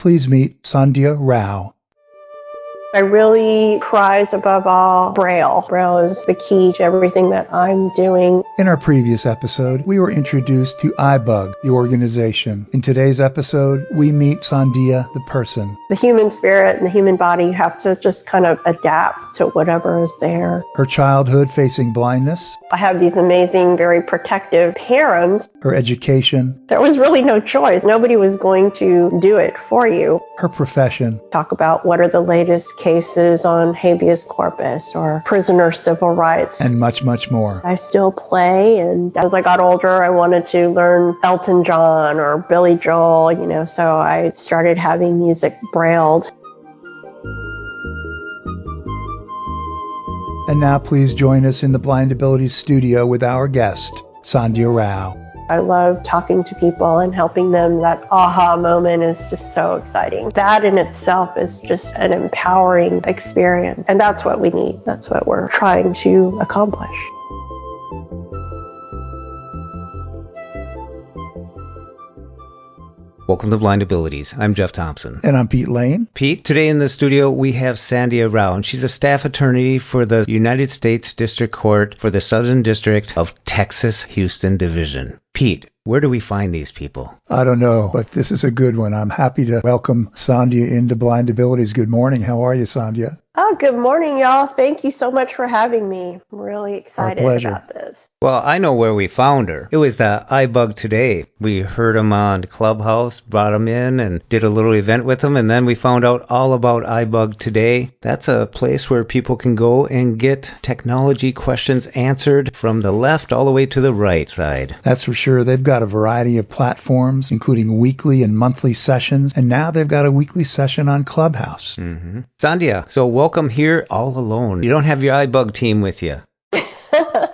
Please meet Sandhya Rao. I really prize above all Braille. Braille is the key to everything that I'm doing. In our previous episode, we were introduced to iBug, the organization. In today's episode, we meet Sandhya, the person. The human spirit and the human body have to just kind of adapt to whatever is there. Her childhood facing blindness. I have these amazing, very protective parents. Her education. There was really no choice. Nobody was going to do it for you. Her profession. Talk about what are the latest cases on habeas corpus or prisoner civil rights. And much, much more. I still play, and as I got older, I wanted to learn Elton John or Billy Joel, so I started having music brailled. And now please join us in the Blind Abilities studio with our guest, Sandhya Rao. I love talking to people and helping them. That aha moment is just so exciting. That in itself is just an empowering experience. And that's what we need. That's what we're trying to accomplish. Welcome to Blind Abilities. I'm Jeff Thompson. And I'm Pete Lane. Pete, today in the studio we have Sandhya Rao, and she's a staff attorney for the United States District Court for the Southern District of Texas Houston Division. Pete, where do we find these people? I don't know, but this is a good one. I'm happy to welcome Sandhya into Blind Abilities. Good morning. How are you, Sandhya? Oh, good morning, y'all. Thank you so much for having me. I'm really excited about this. Well, I know where we found her. It was the iBugToday. We heard him on Clubhouse, brought him in, and did a little event with him, and then we found out all about iBugToday. That's a place where people can go and get technology questions answered from the left all the way to the right side. That's for sure. They've got a variety of platforms, including weekly and monthly sessions, and now they've got a weekly session on Clubhouse. Mm-hmm. Sandhya, so welcome here all alone. You don't have your iBug team with you.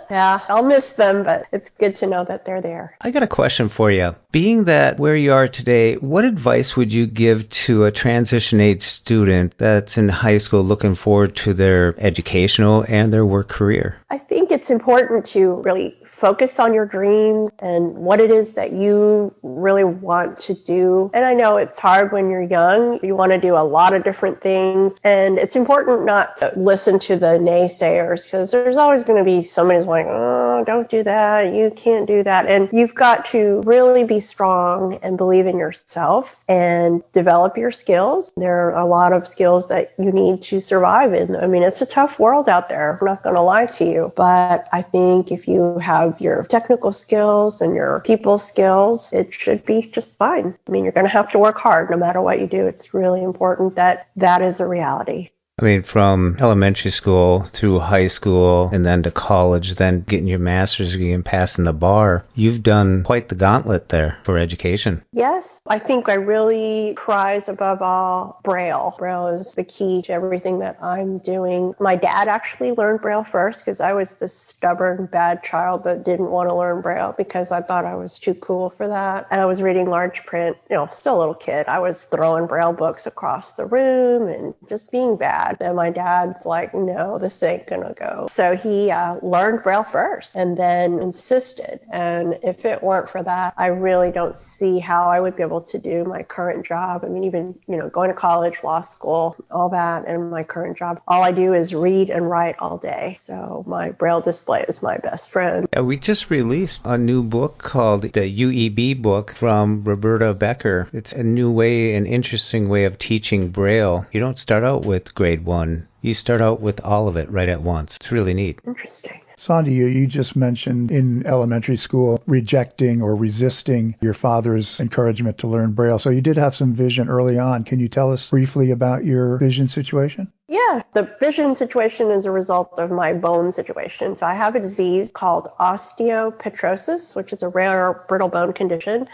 Yeah, I'll miss them, but it's good to know that they're there. I got a question for you. Being that where you are today, what advice would you give to a transition age student that's in high school looking forward to their educational and their work career? I think it's important to really focus on your dreams and what it is that you really want to do. And I know it's hard when you're young. You want to do a lot of different things. And it's important not to listen to the naysayers, because there's always going to be somebody who's like, oh, don't do that. You can't do that. And you've got to really be strong and believe in yourself and develop your skills. There are a lot of skills that you need to survive in. I mean, it's a tough world out there. I'm not going to lie to you. But I think if you have your technical skills and your people skills, it should be just fine. I mean, you're going to have to work hard no matter what you do. It's really important that that is a reality. I mean, from elementary school through high school and then to college, then getting your master's degree and passing the bar, you've done quite the gauntlet there for education. Yes, I think I really prize above all Braille. Braille is the key to everything that I'm doing. My dad actually learned Braille first because I was the stubborn, bad child that didn't want to learn Braille because I thought I was too cool for that. And I was reading large print, still a little kid. I was throwing Braille books across the room and just being bad. And my dad's like, no, this ain't gonna go. So he learned Braille first and then insisted. And if it weren't for that, I really don't see how I would be able to do my current job. I mean, even, going to college, law school, all that, and my current job, all I do is read and write all day. So my Braille display is my best friend. We just released a new book called the UEB book from Roberta Becker. It's a new way, an interesting way of teaching Braille. You don't start out with grade 1. You start out with all of it right at once. It's really neat. Interesting. Sandhya, you just mentioned in elementary school rejecting or resisting your father's encouragement to learn Braille. So you did have some vision early on. Can you tell us briefly about your vision situation? Yeah, the vision situation is a result of my bone situation. So I have a disease called Osteo Petrosis, which is a rare brittle bone condition.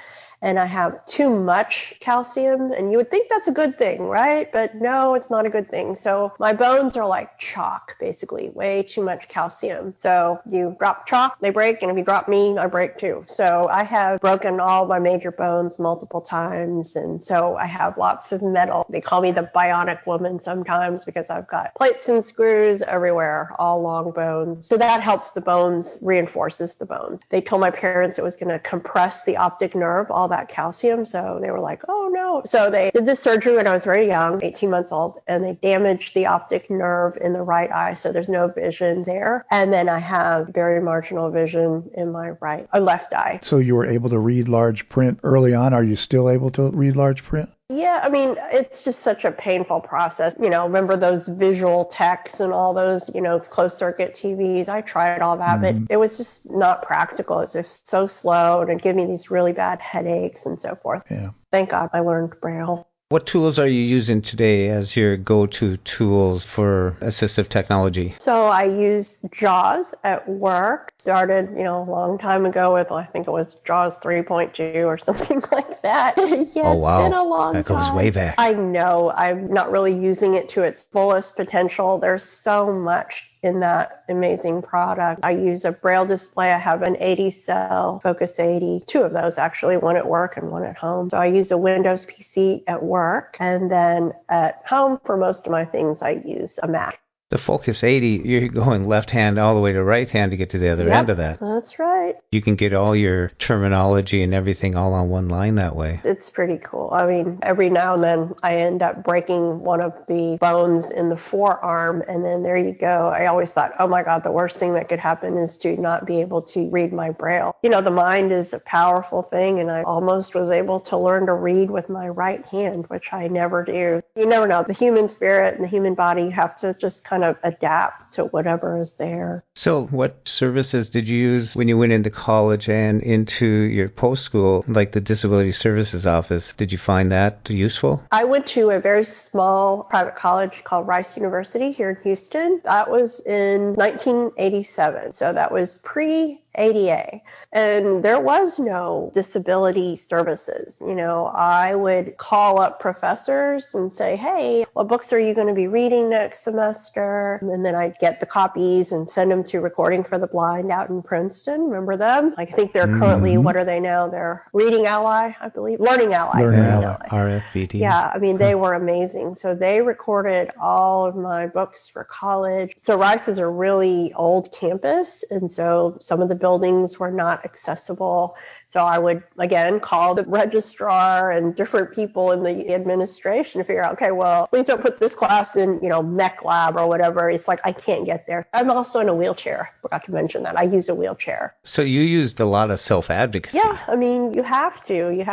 And I have too much calcium, and you would think that's a good thing, right? But no, it's not a good thing. So my bones are like chalk, basically, way too much calcium. So you drop chalk, they break, and if you drop me, I break too. So I have broken all my major bones multiple times, and so I have lots of metal. They call me the bionic woman sometimes because I've got plates and screws everywhere, all long bones. So that helps the bones, reinforces the bones. They told my parents it was going to compress the optic nerve, all that calcium. So they were like, oh no. So they did this surgery when I was very young, 18 months old, and they damaged the optic nerve in the right eye. So there's no vision there. And then I have very marginal vision in my left eye. So you were able to read large print early on. Are you still able to read large print? Yeah, I mean, it's just such a painful process. Remember those visual texts and all those, closed circuit TVs? I tried all that, but it was just not practical. It's just so slow and it'd give me these really bad headaches and so forth. Yeah. Thank God I learned Braille. What tools are you using today as your go-to tools for assistive technology? So I use JAWS at work. Started, a long time ago with, I think it was JAWS 3.2 or something like that. Yeah, oh, wow. It's been a long that time. goes way back. I know. I'm not really using it to its fullest potential. There's so much in that amazing product. I use a Braille display. I have an 80-cell Focus 80, two of those actually, one at work and one at home. So I use a Windows PC at work, and then at home for most of my things, I use a Mac. The Focus 80, you're going left hand all the way to right hand to get to the other end of that. That's right. You can get all your terminology and everything all on one line that way. It's pretty cool. I mean, every now and then I end up breaking one of the bones in the forearm, and then there you go. I always thought, oh my God, the worst thing that could happen is to not be able to read my Braille. The mind is a powerful thing, and I almost was able to learn to read with my right hand, which I never do. You never know. The human spirit and the human body have to just kind of adapt to whatever is there. So what services did you use when you went into college and into your post-school, like the Disability Services Office? Did you find that useful? I went to a very small private college called Rice University here in Houston. That was in 1987. So that was pre-ADA. And there was no disability services. I would call up professors and say, hey, what books are you going to be reading next semester? And then I'd get the copies and send them to Recording for the Blind out in Princeton. Remember them? I think they're currently, what are they now? They're Reading Ally, I believe. Learning Ally. Learning Ally. RFBT. Yeah, I mean, they were amazing. So they recorded all of my books for college. So Rice is a really old campus, and so some of the buildings were not accessible. So I would, again, call the registrar and different people in the administration to figure out, okay, well, please don't put this class in, mech lab or whatever. It's like, I can't get there. I'm also in a wheelchair. Forgot to mention that. I use a wheelchair. So you used a lot of self-advocacy. Yeah, I mean, you have to.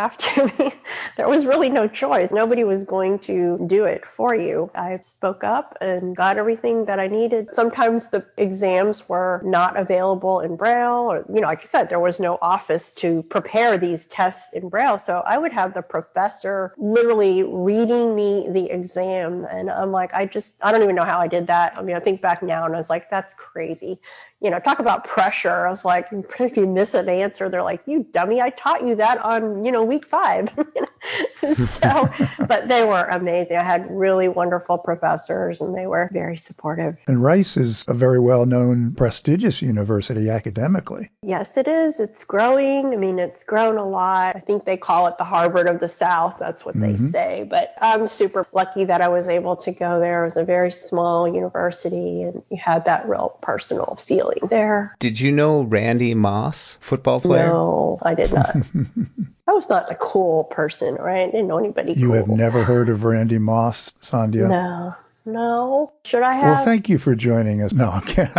There was really no choice. Nobody was going to do it for you. I spoke up and got everything that I needed. Sometimes the exams were not available in Braille, or, like I said, there was no office to prepare these tests in Braille. So I would have the professor literally reading me the exam. And I'm like, I don't even know how I did that. I mean, I think back now and I was like, that's crazy. Talk about pressure. I was like, if you miss an answer, they're like, you dummy, I taught you that on, week 5. So, but they were amazing. I had really wonderful professors and they were very supportive. And Rice is a very well-known, prestigious university academically. Yes, it is. It's growing. I mean, it's grown a lot. I think they call it the Harvard of the South. That's what they say. But I'm super lucky that I was able to go there. It was a very small university and you had that real personal feeling there. Did you know Randy Moss, football player? No, I did not. I was not a cool person, right? I didn't know anybody cool. You have never heard of Randy Moss, Sandhya? No. Should I have? Well, thank you for joining us. No, I'm kidding.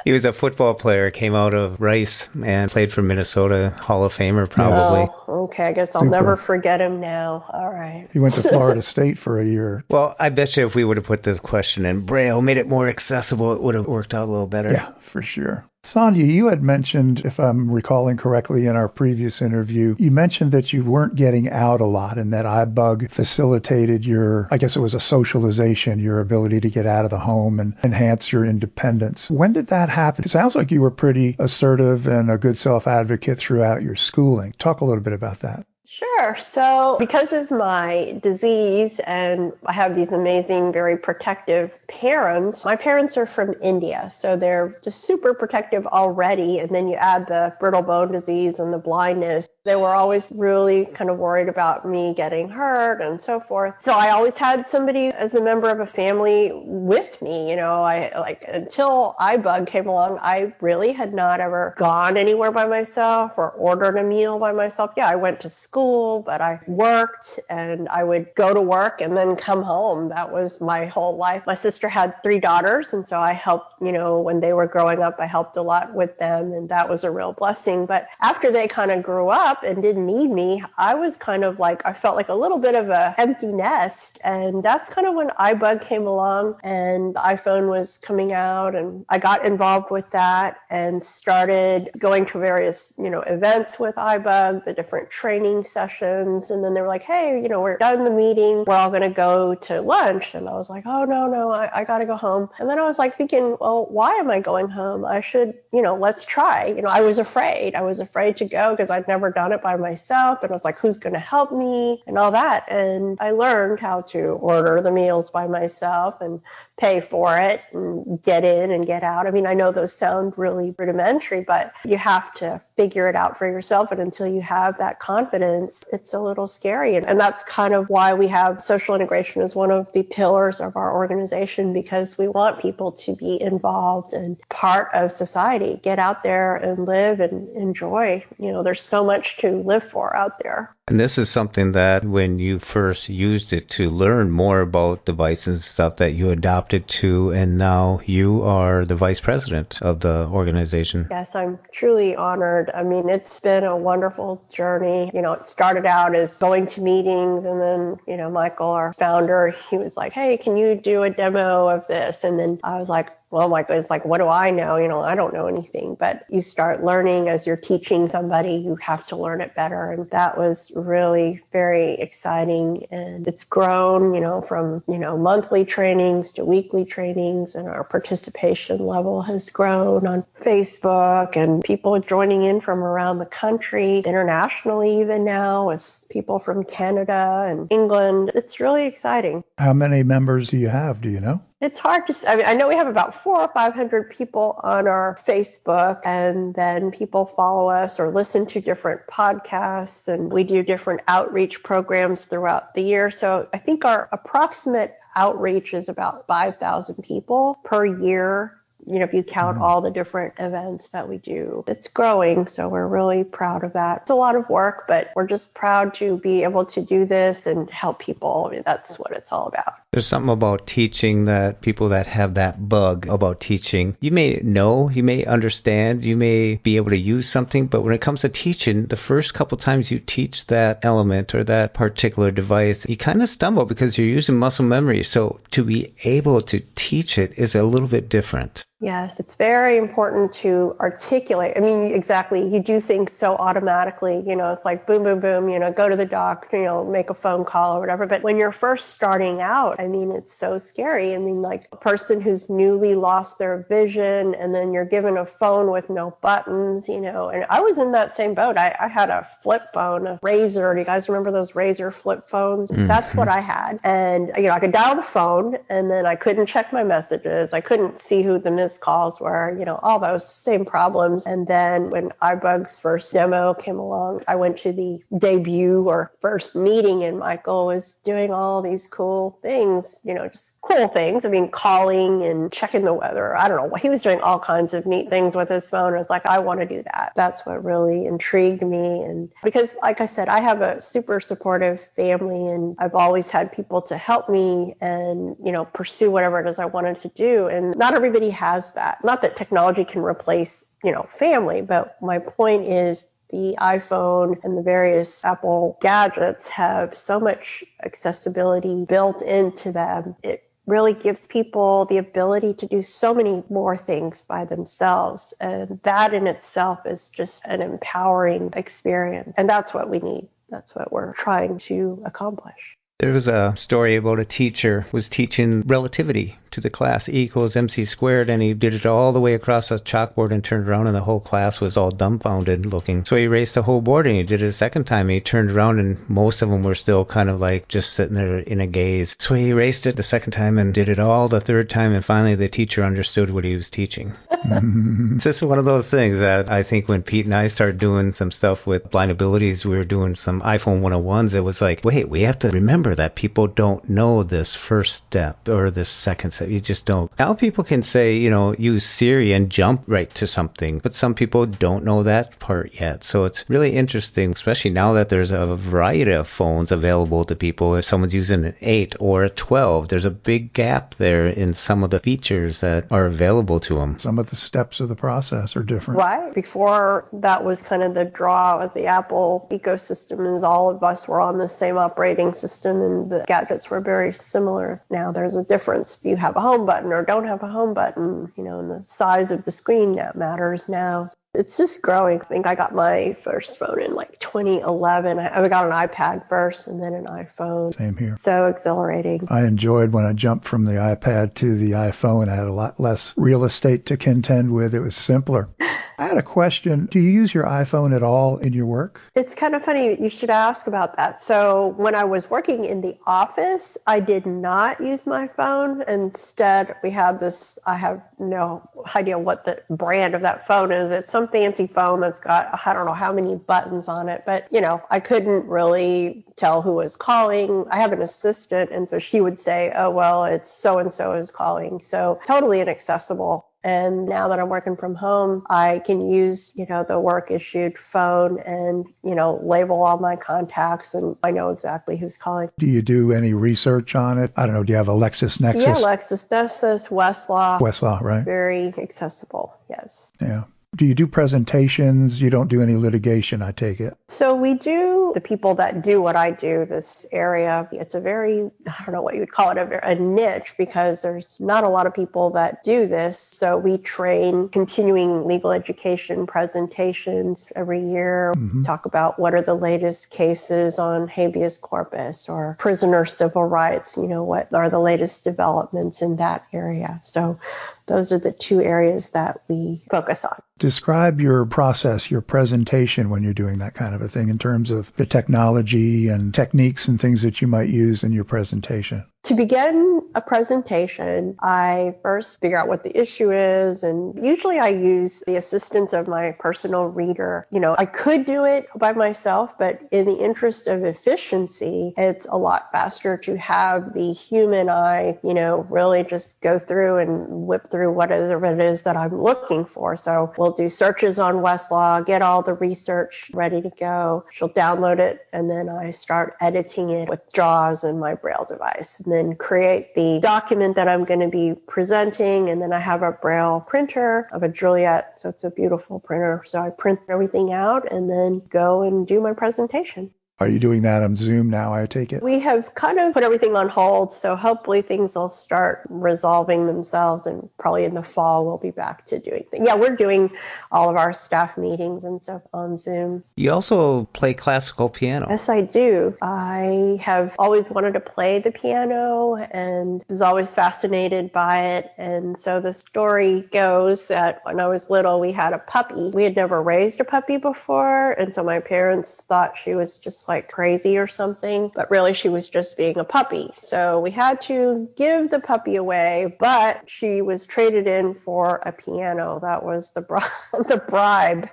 He was a football player, came out of Rice and played for Minnesota, Hall of Famer probably. Oh, okay. I guess I'll never forget him now. All right. He went to Florida State for a year. Well, I bet you if we would have put the question in Braille, made it more accessible, it would have worked out a little better. Yeah, for sure. Sandhya, you had mentioned, if I'm recalling correctly in our previous interview, you mentioned that you weren't getting out a lot and that iBug facilitated your, I guess it was a socialization, your ability to get out of the home and enhance your independence. When did that happen? It sounds like you were pretty assertive and a good self-advocate throughout your schooling. Talk a little bit about that. Sure. So because of my disease and I have these amazing, very protective parents, my parents are from India. So they're just super protective already. And then you add the brittle bone disease and the blindness. They were always really kind of worried about me getting hurt and so forth. So I always had somebody as a member of a family with me. Until iBug came along, I really had not ever gone anywhere by myself or ordered a meal by myself. Yeah, I went to school, but I worked and I would go to work and then come home. That was my whole life. My sister had 3 daughters, and so I helped, when they were growing up, I helped a lot with them, and that was a real blessing. But after they kind of grew up and didn't need me, I was kind of I felt like a little bit of a empty nest. And that's kind of when iBug came along and the iPhone was coming out, and I got involved with that and started going to various, events with iBug, the different training sessions. And then they were like, hey, we're done the meeting. We're all going to go to lunch. And I was like, oh, no, I got to go home. And then I was thinking, well, why am I going home? I should, let's try. I was afraid. I was afraid to go because I'd never done it by myself. And I was like, who's going to help me and all that? And I learned how to order the meals by myself and pay for it and get in and get out. I mean, I know those sound really rudimentary, but you have to figure it out for yourself. And until you have that confidence, it's a little scary. And that's kind of why we have social integration as one of the pillars of our organization, because we want people to be involved and part of society, get out there and live and enjoy. There's so much to live for out there. And this is something that when you first used it to learn more about devices and stuff that you adopted to, and now you are the vice president of the organization. Yes, I'm truly honored. I mean, it's been a wonderful journey. It started out as going to meetings, and then, Michael, our founder, he was like, hey, can you do a demo of this? And then I was like, well, Michael, it's what do I know? I don't know anything. But you start learning as you're teaching somebody, you have to learn it better. And that was really very exciting. And it's grown, from, monthly trainings to weekly trainings. And our participation level has grown on Facebook, and people joining in from around the country, internationally even now, with people from Canada and England. It's really exciting. How many members do you have? Do you know? It's hard to say. I know we have about 400 or 500 people on our Facebook, and then people follow us or listen to different podcasts, and we do different outreach programs throughout the year. So I think our approximate outreach is about 5,000 people per year. If you count all the different events that we do. It's growing, so we're really proud of that. It's a lot of work, but we're just proud to be able to do this and help people. I mean, that's what it's all about. There's something about teaching that people that have that bug about teaching, you may know, you may understand, you may be able to use something, but when it comes to teaching, the first couple times you teach that element or that particular device, you kind of stumble because you're using muscle memory. So to be able to teach it is a little bit different. Yes, it's very important to articulate. I mean, exactly. You do things so automatically, it's like boom, boom, boom, go to the doc, make a phone call or whatever. But when you're first starting out, I mean, it's so scary. I mean, like a person who's newly lost their vision, and then you're given a phone with no buttons, and I was in that same boat. I had a flip phone, a Razor. Do you guys remember those Razor flip phones? Mm-hmm. That's what I had. And, I could dial the phone, and then I couldn't check my messages. I couldn't see who the missed calls were, all those same problems. And then when iBug's first demo came along, I went to the debut or first meeting, and Michael was doing all these cool things, just cool things. I mean, calling and checking the weather. I don't know. He was doing all kinds of neat things with his phone. I was like, I want to do that. That's what really intrigued me. And because, like I said, I have a super supportive family, and I've always had people to help me and, pursue whatever it is I wanted to do. And not everybody has that. Not that technology can replace, family, but my point is the iPhone and the various Apple gadgets have so much accessibility built into them. It really gives people the ability to do so many more things by themselves. And that in itself is just an empowering experience. And that's what we need. That's what we're trying to accomplish. There was a story about a teacher was teaching relativity to the class, E equals MC squared, and he did it all the way across the chalkboard and turned around, and the whole class was all dumbfounded looking. So he erased the whole board, and he did it a second time. He turned around, and most of them were still kind of like just sitting there in a gaze. So he erased it the second time and did it all the third time, and finally the teacher understood what he was teaching. It's just one of those things that I think when Pete and I started doing some stuff with blind abilities, we were doing some iPhone 101s, it was like, wait, we have to remember that people don't know this first step or this second step. You just don't. Now people can say, use Siri and jump right to something, but some people don't know that part yet. So it's really interesting, especially now that there's a variety of phones available to people. If someone's using an 8 or a 12, there's a big gap there in some of the features that are available to them. Some of the steps of the process are different. Right. Before, that was kind of the draw of the Apple ecosystem, is all of us were on the same operating system and the gadgets were very similar. Now there's a difference. If you have a home button or don't have a home button, and the size of the screen that matters now. It's just growing. I think I got my first phone in like 2011. I got an iPad first and then an iPhone. Same here. So exhilarating. I enjoyed when I jumped from the iPad to the iPhone. I had a lot less real estate to contend with. It was simpler. I had a question. Do you use your iPhone at all in your work? It's kind of funny. You should ask about that. So when I was working in the office, I did not use my phone. Instead, we had this, I have no idea what the brand of that phone is. It's some fancy phone that's got, I don't know how many buttons on it, but I couldn't really tell who was calling. I have an assistant, and so she would say, oh, well, it's so-and-so is calling. So totally inaccessible. And now that I'm working from home, I can use, the work issued phone and, label all my contacts, and I know exactly who's calling. Do you do any research on it? I don't know. Do you have a LexisNexis? Yeah, LexisNexis, Westlaw. Westlaw, right? Very accessible, yes. Yeah. Do you do presentations? You don't do any litigation, I take it. So we do, the people that do what I do, this area, it's a very, I don't know what you would call it, a niche, because there's not a lot of people that do this. So we train continuing legal education presentations every year, talk about what are the latest cases on habeas corpus or prisoner civil rights, what are the latest developments in that area. So those are the two areas that we focus on. Describe your process, your presentation when you're doing that kind of a thing in terms of the technology and techniques and things that you might use in your presentation. To begin a presentation, I first figure out what the issue is, and usually I use the assistance of my personal reader. I could do it by myself, but in the interest of efficiency, it's a lot faster to have the human eye, really just go through and whip through whatever it is that I'm looking for. So we'll do searches on Westlaw, get all the research ready to go. She'll download it, and then I start editing it with JAWS and my Braille device. And then create the document that I'm going to be presenting. And then I have a Braille printer of a Juliet. So it's a beautiful printer. So I print everything out and then go and do my presentation. Are you doing that on Zoom now, I take it? We have kind of put everything on hold, so hopefully things will start resolving themselves, and probably in the fall we'll be back to doing things. Yeah, we're doing all of our staff meetings and stuff on Zoom. You also play classical piano. Yes, I do. I have always wanted to play the piano and was always fascinated by it. And so the story goes that when I was little, we had a puppy. We had never raised a puppy before, and so my parents thought she was just like crazy or something, but really she was just being a puppy. So we had to give the puppy away, but she was traded in for a piano. That was the bribe.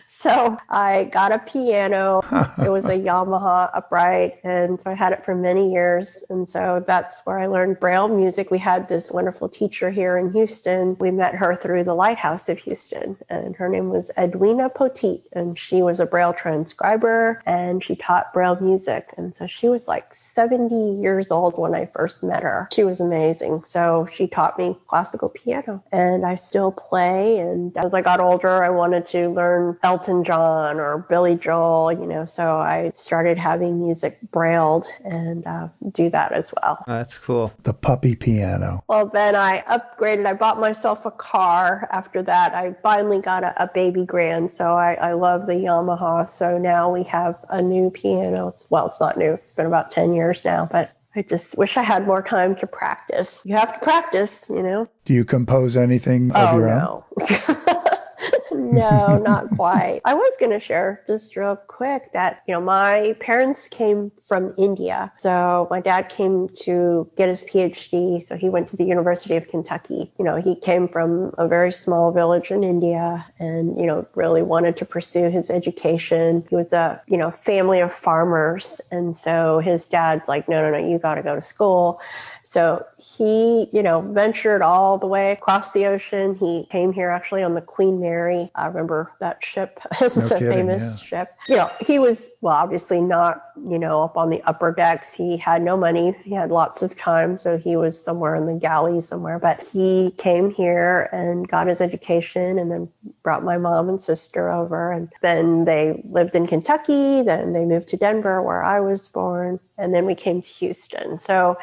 So I got a piano. It was a Yamaha upright, and so I had it for many years. And so that's where I learned Braille music. We had this wonderful teacher here in Houston. We met her through the Lighthouse of Houston, and her name was Edwina Poteet, and she was a Braille transcriber, and she taught Braille music. And so she was like 70 years old when I first met her. She was amazing. So she taught me classical piano, and I still play. And as I got older, I wanted to learn Elton John or Billy Joel, so I started having music brailled and do that as well. That's cool. The puppy piano. Well, then I upgraded. I bought myself a car after that. I finally got a baby grand, so I love the Yamaha. So now we have a new piano. It's not new. It's been about 10 years now, but I just wish I had more time to practice. You have to practice, Do you compose anything of your own? No, not quite. I was going to share just real quick that, my parents came from India. So my dad came to get his PhD. So he went to the University of Kentucky. He came from a very small village in India and, really wanted to pursue his education. He was a, family of farmers. And so his dad's like, no, you got to go to school. So he, ventured all the way across the ocean. He came here actually on the Queen Mary. I remember that ship. It's a famous ship. He was, obviously not, up on the upper decks. He had no money. He had lots of time. So he was somewhere in the galley somewhere. But he came here and got his education and then brought my mom and sister over. And then they lived in Kentucky. Then they moved to Denver, where I was born. And then we came to Houston. So,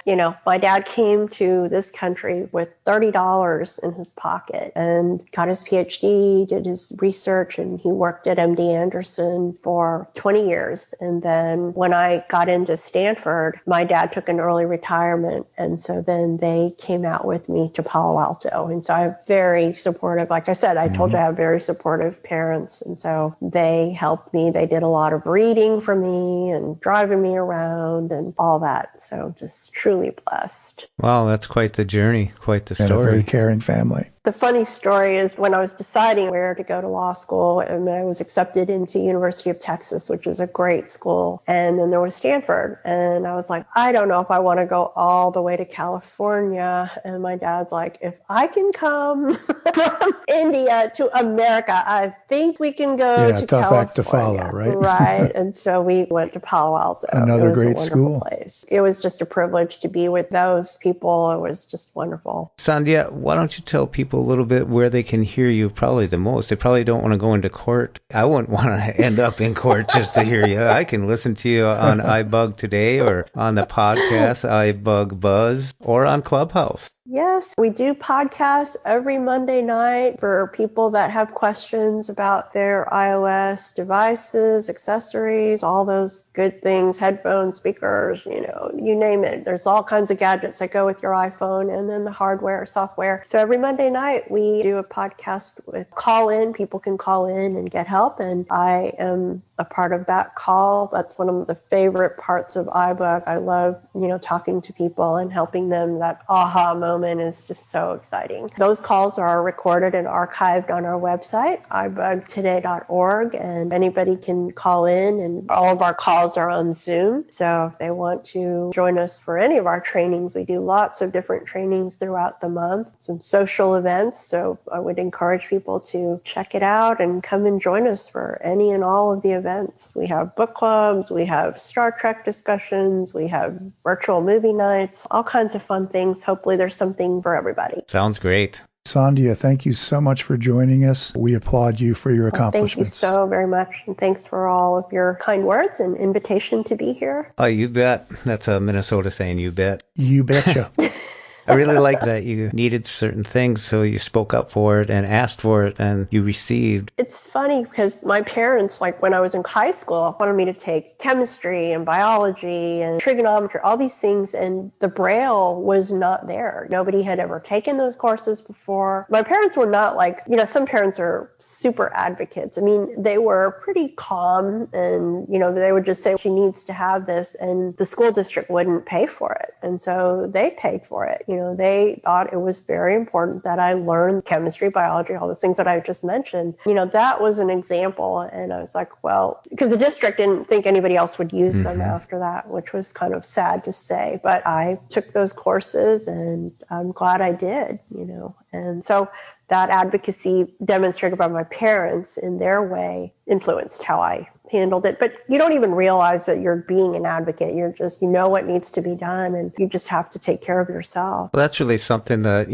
my dad came to this country with $30 in his pocket and got his PhD, did his research, and he worked at MD Anderson for 20 years. And then when I got into Stanford, my dad took an early retirement. And so then they came out with me to Palo Alto. And so I have very supportive, like I said, I told you I have very supportive parents. And so they helped me. They did a lot of reading for me and driving me around and all that. So just truly blessed. Wow, that's quite the journey, quite the story. And a very caring family. The funny story is when I was deciding where to go to law school, and I was accepted into University of Texas, which is a great school. And then there was Stanford. And I was like, I don't know if I want to go all the way to California. And my dad's like, if I can come from India to America, I think we can go to tough California. Act to follow, right? Right. And so we went to Palo Alto. Another great school. Place. It was just a privilege to be with those people. It was just wonderful. Sandhya, why don't you tell people a little bit where they can hear you probably the most? They probably don't want to go into court. I wouldn't want to end up in court just to hear you. I can listen to you on iBugToday or on the podcast iBug Buzz or on Clubhouse. Yes, we do podcasts every Monday night for people that have questions about their iOS devices, accessories, all those good things, headphones, speakers, you name it. There's all kinds of gadgets that go with your iPhone and then the hardware, software. So every Monday night we do a podcast with call in. People can call in and get help. And I am a part of that call. That's one of the favorite parts of iBug. I love, talking to people and helping them. That aha moment is just so exciting. Those calls are recorded and archived on our website, iBugToday.org, and anybody can call in, and all of our calls are on Zoom. So if they want to join us for any of our trainings, we do lots of different trainings throughout the month, some social events. So I would encourage people to check it out and come and join us for any and all of the events. We have book clubs, we have Star Trek discussions, we have virtual movie nights, all kinds of fun things. Hopefully there's something for everybody. Sounds great. Sandhya, thank you so much for joining us. We applaud you for your accomplishments. Thank you so very much. And thanks for all of your kind words and invitation to be here. Oh, you bet. That's a Minnesota saying, you bet. You betcha. I really like that you needed certain things, so you spoke up for it and asked for it, and you received. It's funny because my parents, when I was in high school, wanted me to take chemistry and biology and trigonometry, all these things, and the Braille was not there. Nobody had ever taken those courses before. My parents were not some parents are super advocates. I mean, they were pretty calm, and, they would just say, she needs to have this, and the school district wouldn't pay for it. And so they paid for it. They thought it was very important that I learn chemistry, biology, all those things that I just mentioned. That was an example. And I was like, well, because the district didn't think anybody else would use them after that, which was kind of sad to say. But I took those courses and I'm glad I did, And so that advocacy demonstrated by my parents in their way influenced how I handled it. But you don't even realize that you're being an advocate. You're just, what needs to be done, and you just have to take care of yourself. Well, that's really something that,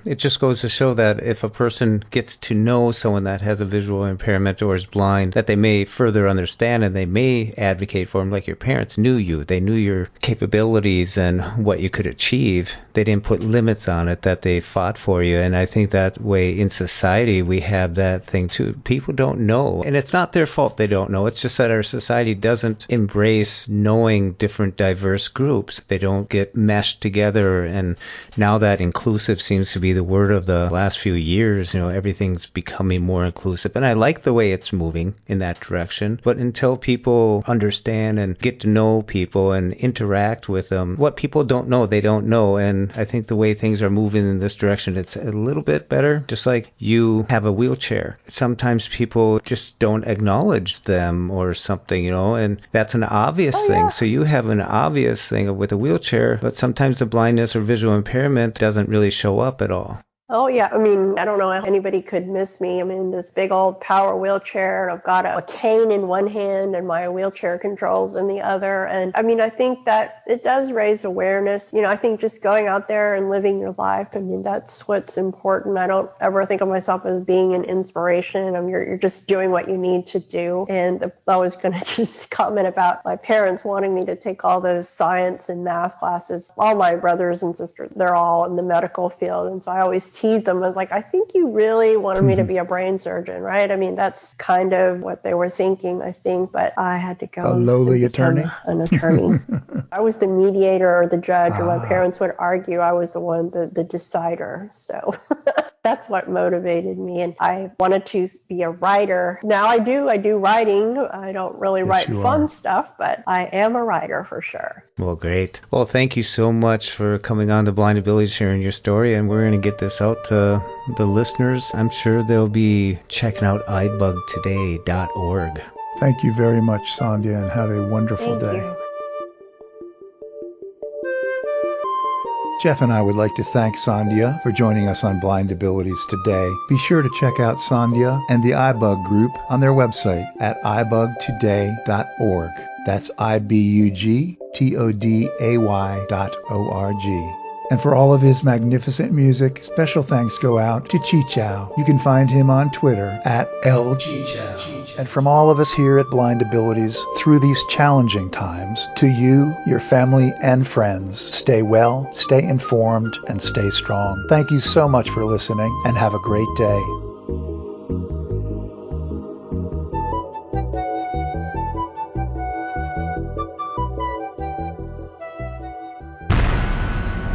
it just goes to show that if a person gets to know someone that has a visual impairment or is blind, that they may further understand and they may advocate for them. Like your parents knew you. They knew your capabilities and what you could achieve. They didn't put limits on it, that they fought for you. And I think that way in society we have that thing too. People don't know. And it's not their fault they don't know. It's It's just that our society doesn't embrace knowing different diverse groups. They don't get meshed together. And now that inclusive seems to be the word of the last few years, everything's becoming more inclusive. And I like the way it's moving in that direction. But until people understand and get to know people and interact with them, what people don't know, they don't know. And I think the way things are moving in this direction, it's a little bit better. Just like you have a wheelchair. Sometimes people just don't acknowledge them or something, and that's an obvious thing. Yeah. So you have an obvious thing with a wheelchair, but sometimes the blindness or visual impairment doesn't really show up at all. Oh, yeah. I mean, I don't know if anybody could miss me. I'm in this big old power wheelchair. I've got a cane in one hand and my wheelchair controls in the other. And I mean, I think that it does raise awareness. I think just going out there and living your life, I mean, that's what's important. I don't ever think of myself as being an inspiration. I mean, you're just doing what you need to do. And I was going to just comment about my parents wanting me to take all those science and math classes. All my brothers and sisters, they're all in the medical field. And so I always tease them. I was like, I think you really wanted me to be a brain surgeon, right? I mean, that's kind of what they were thinking, I think, but I had to go. A lowly attorney? An attorney. I was the mediator or the judge, or my parents would argue I was the one, the decider. So that's what motivated me. And I wanted to be a writer. Now I do writing. I don't really write fun stuff, but I am a writer for sure. Well, great. Well, thank you so much for coming on to Blind Abilities, sharing your story. And we're going to get this out to the listeners. I'm sure they'll be checking out iBugToday.org. Thank you very much, Sandhya, and have a wonderful day. You. Jeff and I would like to thank Sandhya for joining us on Blind Abilities today. Be sure to check out Sandhya and the iBug group on their website at iBugToday.org. That's iBugToday.org. And for all of his magnificent music, special thanks go out to Chi Chow. You can find him on Twitter at LChichow. And from all of us here at Blind Abilities, through these challenging times, to you, your family, and friends, stay well, stay informed, and stay strong. Thank you so much for listening, and have a great day.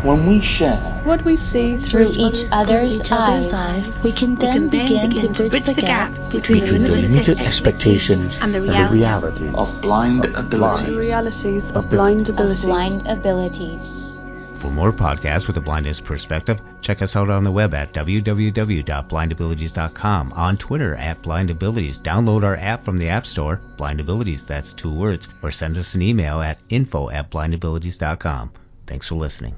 When we share what we see through each other's eyes, we can then begin to bridge the gap between the limited expectations and the reality of blind abilities. The realities of blind abilities. Blind abilities. For more podcasts with a blindness perspective, check us out on the web at www.blindabilities.com, on Twitter at blindabilities. Download our app from the App Store, Blind Abilities, that's 2 words, or send us an email at info@blindabilities.com. Thanks for listening.